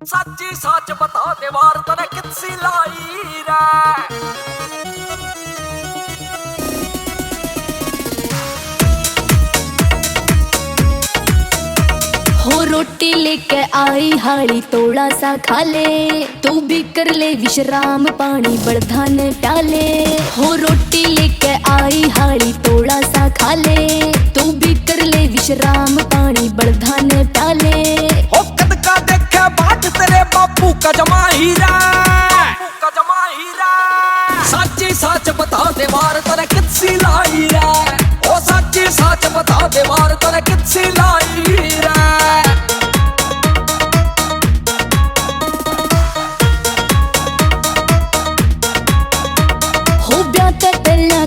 सच्ची सच बता दे वार तने कितसी लाई रे। हो रोटी लेके आई हाली तोड़ा सा खा ले, तू भी कर ले विश्राम पानी बड़धा ने प्याले। हो रोटी लेके आई हाली तोड़ा सा खा ले, तू भी कर ले विश्राम पानी बड़धा ने प्याले। हो कद का देखे बाट तेरे बापू का जमा हीरा, का जमा हीरा। सच्ची सच बता दे वार तने कितसी लाई रे। ओ सच्ची सच बता दे वार तने कितसी लाई रे।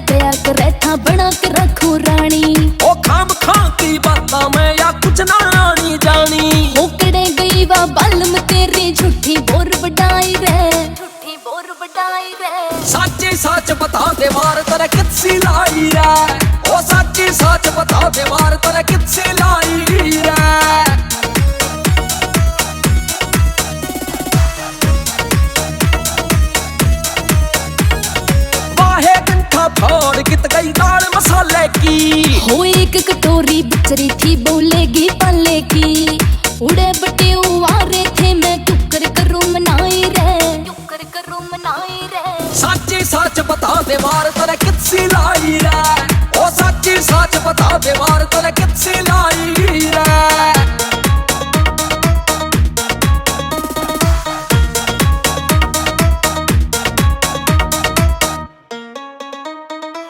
क्या करे था बना के रखू रानी, ओ खाम खां की बात मैं या कुछ ना आनी जानी। हो कड़े गई वा बालम तेरी झूठी बोर बढ़ाई रे, झूठी बोर बढ़ाई रे। सच्ची सच बता दे वार तने कितसी लाई रे। ओ सच्ची सच बता दे वार तने कितसी लाई रे। फोड़ कित गई दाल मसाले की, हो एक कटोरी बिचरी थी बोलेगी पाले की। उड़े बटे उवारे थे मैं टुकर करूं मनाई रे, टुकर करूं मनाई रे। सच्ची सच बता दे वार तने कितसी लाई रे। ओ सच्ची सच बता दे वार तने कितसी लाई रे।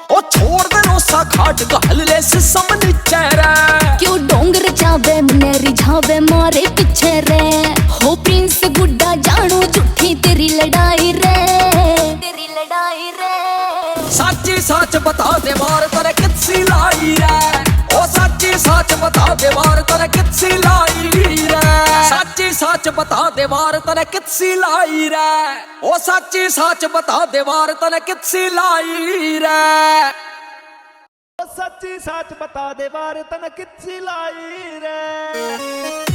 ओ छोड़ दे नोसा खाट गहल ले सिसम नीचे रे। क्यों डोंगर जावे मने रिझावे मारे पीछे रे। हो प्रिंस गुड्डा जानू झूठी तेरी लड़ाई रे, तेरी लड़ाई रे। सच्ची सच बता दे वार तने कितसी लाई रे। ओ सच्ची सच बता दे वार तने कितसी लाई रे। सच्ची सच बता दे वार तने कितसी लाई रे। ओ सच्ची सच बता दे वार तने कितसी लाई रे। सच्ची सच बता दे वार तन कितसी लाई रे।